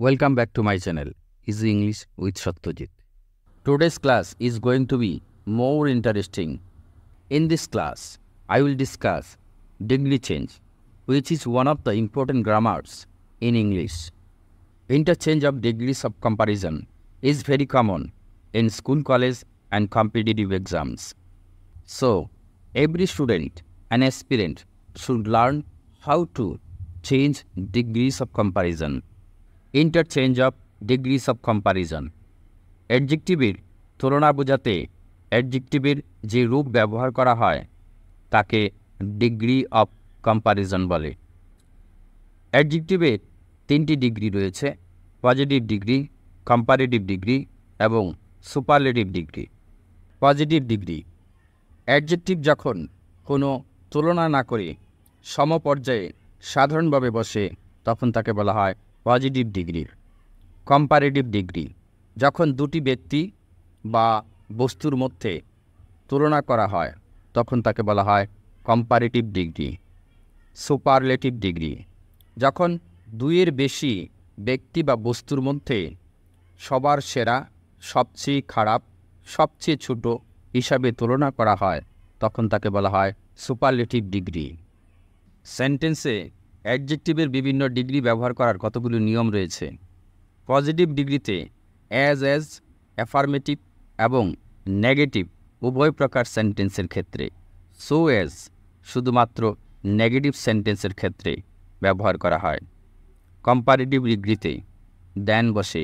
Welcome back to my channel, Easy English with Satyajit. Today's class is going to be more interesting. In this class, I will discuss degree change, which is one of the important grammars in English. Interchange of degrees of comparison is very common in school, college, and competitive exams. So, every student and aspirant should learn how to change degrees of comparison. Interchange of degrees of comparison অ্যাডজেক্টিভের তুলনা বোঝাতে অ্যাডজেক্টিভের যে রূপ ব্যবহার করা হয় তাকে degree of comparison বলে। অ্যাডজেক্টিভের তিনটি ডিগ্রি রয়েছে: পজিটিভ ডিগ্রি, কম্পারেটিভ ডিগ্রি এবং superlative degree. Positive degree adjective যখন কোনো তুলনা না করে সমপর্যায়ে সাধারণভাবে বসে তখন তাকে বলা হয় পজিটিভ ডিগ্রি। কম্পারেটিভ ডিগ্রি যখন দুটি ব্যক্তি বা বস্তুর মধ্যে তুলনা করা হয় তখন তাকে বলা হয় কম্পারেটিভ ডিগ্রি। সুপারলেটিভ ডিগ্রি যখন দুইয়ের বেশি ব্যক্তি বা বস্তুর মধ্যে সবার সেরা, সবচেয়ে খারাপ, সবচেয়ে ছোট হিসাবে তুলনা করা হয় তখন তাকে বলা হয় সুপারলেটিভ ডিগ্রি। সেন্টেন্সে অ্যাডজেক্টিভের বিভিন্ন ডিগ্রি ব্যবহার করার কতগুলো নিয়ম রয়েছে। পজিটিভ ডিগ্রিতে অ্যাজ, অ্যাফার্মেটিভ এবং নেগেটিভ উভয় প্রকার সেন্টেন্সের ক্ষেত্রে, সো অ্যাজ শুধুমাত্র নেগেটিভ সেন্টেন্সের ক্ষেত্রে ব্যবহার করা হয়। কম্পারেটিভ ডিগ্রিতে দ্যান বসে।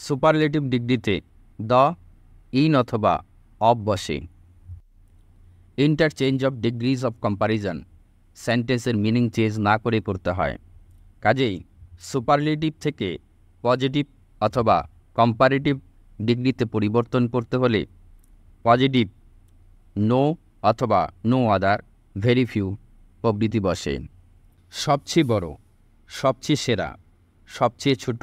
সুপারলেটিভ ডিগ্রিতে দ্য, ইন অথবা অফ বসে। Interchange of degrees of comparison সেন্টেন্সের মিনিং চেঞ্জ না করে করতে হয়। কাজেই সুপারলেটিভ থেকে পজিটিভ অথবা কম্পারেটিভ ডিগ্রিতে পরিবর্তন করতে হলে পজিটিভ নো অথবা নো আদার, ভেরি ফিউ প্রভৃতি বসে। সবচেয়ে বড়, সবচেয়ে সেরা, সবচেয়ে ছোট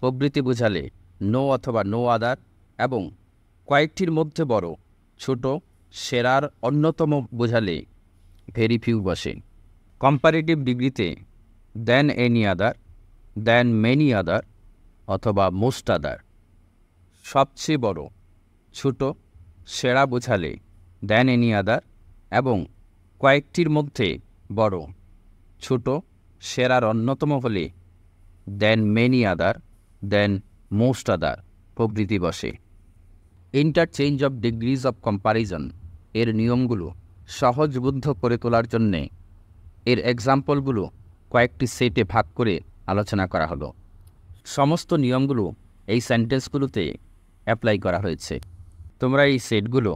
প্রভৃতি বোঝালে নো অথবা নো আদার এবং কয়েকটির মধ্যে বড়, ছোট, সেরার অন্যতম বোঝালে ভেরি ফিউ বসে। কম্পারেটিভ ডিগ্রিতে দেন এনি আদার, দেন মেনি আদার অথবা মোস্ট আদার। সবচেয়ে বড়, ছোট, সেরা বোঝালে দেন এনি আদার এবং কয়েকটির মধ্যে বড়, ছোট, সেরার অন্যতম হলে দেন মেনি আদার, দেন মোস্ট আদার প্রভৃতি বসে। Interchange of degrees of comparison এর নিয়মগুলো সহজবোধ্য করে তোলার জন্যে এর এক্সাম্পলগুলো কয়েকটি সেটে ভাগ করে আলোচনা করা হলো। সমস্ত নিয়মগুলো এই সেন্টেন্সগুলোতে অ্যাপ্লাই করা হয়েছে। তোমরা এই সেটগুলো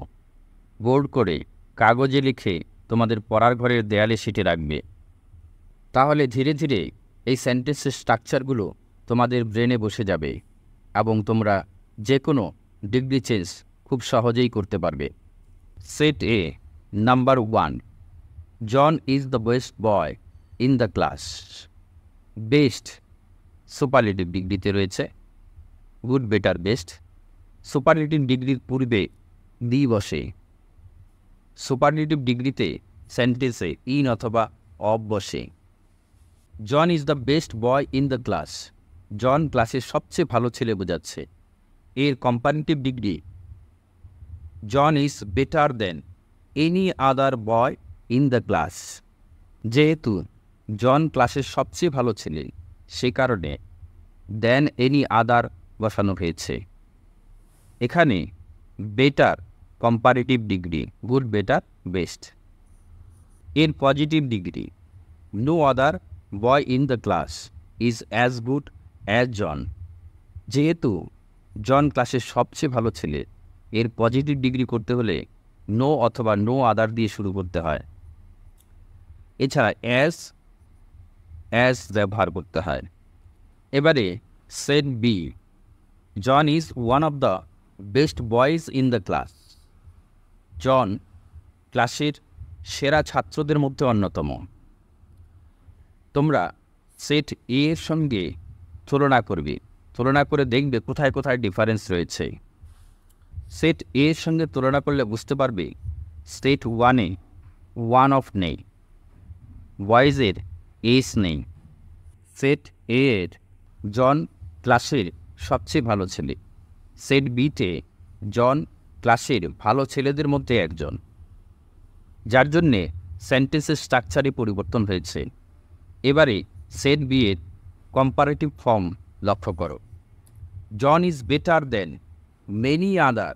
বোর্ড করে কাগজে লিখে তোমাদের পড়ার ঘরের দেয়ালে সিটে রাখবে। তাহলে ধীরে ধীরে এই সেন্টেন্সের স্ট্রাকচারগুলো তোমাদের ব্রেনে বসে যাবে এবং তোমরা যে কোনো ডিগ্রি চেঞ্জ খুব সহজেই করতে পারবে। Set A, number 1, John is the best boy in the class. Best superlative ডিগ্রিতে রয়েছে, গুড, বেটার, বেস্ট। সুপারলেটিভ ডিগ্রির পূর্বে দি বসে। সুপারলেটিভ ডিগ্রিতে সেন্টেন্সে ইন অথবা অফ বসে। John is the best boy in the class, John ক্লাসের সবচেয়ে ভালো ছেলে বোঝাচ্ছে। এর comparative degree John is better than any other boy in the class. যেহেতু জন ক্লাসের সবচেয়ে ভালো ছেলে সে কারণে দেন এনি আদার বসানো হয়েছে। এখানে better comparative degree, good, better, best. এর positive degree no other boy in the class is as good as John. যেহেতু জন ক্লাসের সবচেয়ে ভালো ছেলে এর পজিটিভ ডিগ্রি করতে হলে নো অথবা নো আদার দিয়ে শুরু করতে হয়। এছাড়া অ্যাজ ব্যবহার করতে হয়। এবারে set B, John is one of the best boys in the class. John ক্লাসের সেরা ছাত্রদের মধ্যে অন্যতম। তোমরা সেট এ এর সঙ্গে তুলনা করবে, তুলনা করে দেখবে কোথায় কোথায় ডিফারেন্স রয়েছে। সেট এ এর সঙ্গে তুলনা করলে বুঝতে পারবে সেট 1-এ ওয়ান অফ নেই, বয়েজের এস নেই। সেট এ এর জন ক্লাসের সবচেয়ে ভালো ছেলে। সেট বিতে জন ক্লাসের ভালো ছেলেদের মধ্যে একজন, যার জন্যে সেন্টেন্সের স্ট্রাকচারে পরিবর্তন হয়েছে। এবারে সেট বি এর কম্পারেটিভ ফর্ম লক্ষ্য করো। John is better than many other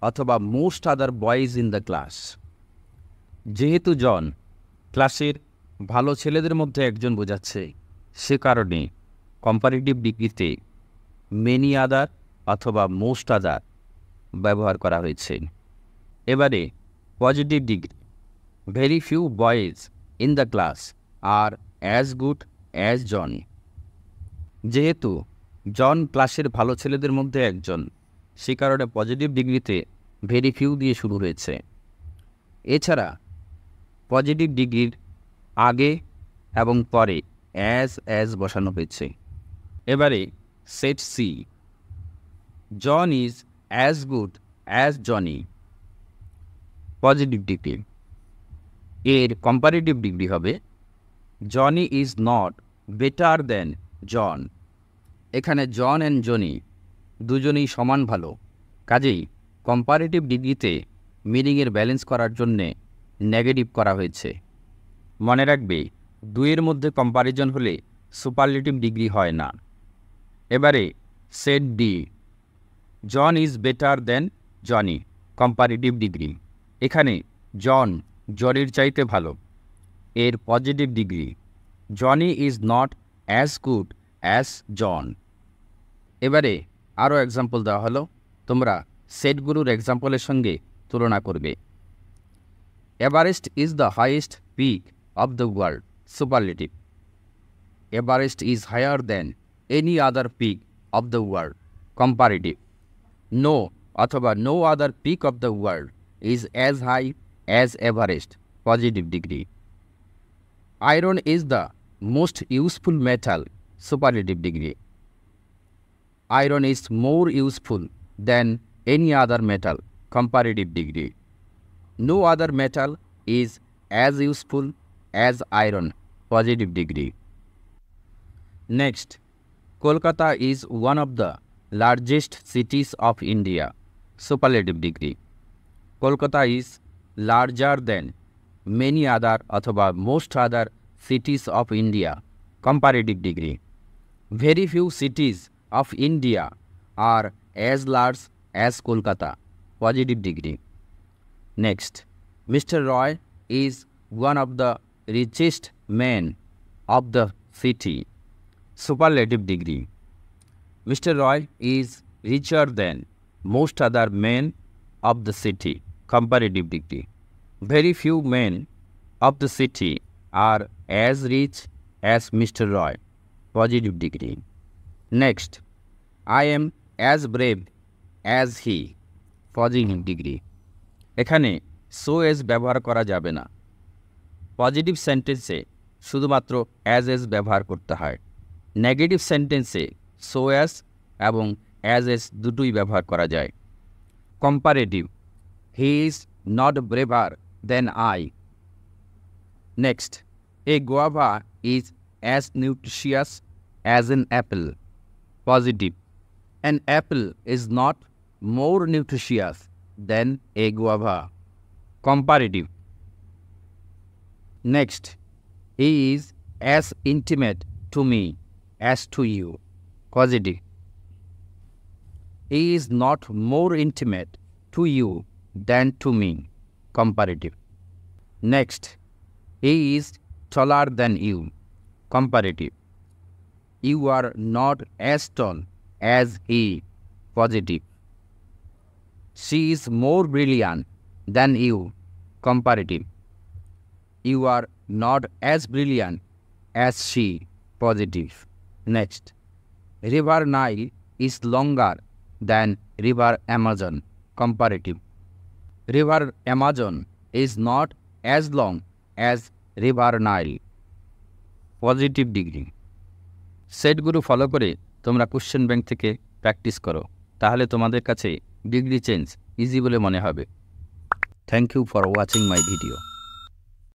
অথবা most other boys in the class. যেহেতু জন ক্লাসের ভালো ছেলেদের মধ্যে একজন বোঝাচ্ছে, সে কারণে কম্পারেটিভ ডিগ্রিতে মেনি আদার অথবা মোস্ট আদার ব্যবহার করা হয়েছে। এবারে positive degree. Very few boys in the class are as good as John. যেহেতু জন ক্লাসের ভালো ছেলেদের মধ্যে একজন, সে কারণে পজিটিভ ডিগ্রিতে ভেরি ফিউ দিয়ে শুরু হয়েছে। এছাড়া পজিটিভ ডিগ্রির আগে এবং পরে অ্যাজ বসানো হয়েছে। এবারে set C. John is as good as Johnny. Positive degree. এর কম্পারেটিভ ডিগ্রি হবে Johnny is not better than John. এখানে জন অ্যান্ড জনি দুজনেই সমান ভালো, কাজেই কম্পারেটিভ ডিগ্রিতে মিনিংয়ের ব্যালেন্স করার জন্যে নেগেটিভ করা হয়েছে। মনে রাখবে, দুইয়ের মধ্যে কম্পারিজন হলে সুপারলেটিভ ডিগ্রি হয় না। এবারে set D. John is better than Johnny. Comparative degree. এখানে জন জনির চাইতে ভালো। এর positive degree Johnny is not as good as John. এবারে আরও এক্সাম্পল দেওয়া হলো, তোমরা সেটগুলোর এক্সাম্পলের সঙ্গে তুলনা করবে। Everest is the highest peak of the world. Superlative. Everest is higher than any other peak of the world. Comparative. No অথবা no other peak of the world is as high as Everest. Positive degree. Iron is the most useful metal. Superlative degree. Iron is more useful than any other metal. Comparative degree. No other metal is as useful as iron. Positive degree. Next, Kolkata is one of the largest cities of India. Superlative degree. Kolkata is larger than many other অথবা most other cities of India. Comparative degree. Very few cities of India are as large as Kolkata. Positive degree. Next, Mr. Roy is one of the richest men of the city. Superlative degree. Mr. Roy is richer than most other men of the city. Comparative degree. Very few men of the city are as rich as Mr. Roy. Positive degree. Next, I am as brave as he. Positive degree. এখানে so as ব্যবহার করা যাবে না। Positive সেন্টেন্সে শুধুমাত্র as ব্যবহার করতে হয়। নেগেটিভ সেন্টেন্সে so as এবং as দুটোই ব্যবহার করা যায়। Comparative. He is not braver than I. Next, a guava is as nutritious as an apple. Positive. An apple is not more nutritious than a guava. Comparative. Next, he is as intimate to me as to you. Positive. He is not more intimate to you than to me. Comparative. Next, he is taller than you. Comparative. You are not as tall as he. Positive. She is more brilliant than you. Comparative. You are not as brilliant as she. Positive. Next, River Nile is longer than River Amazon. Comparative. River Amazon is not as long as River Nile. Positive degree. সেটগুলো follow করে তোমরা question bank থেকে practice করো, তাহলে তোমাদের কাছে degree change easy বলে মনে হবে। Thank you for watching my video.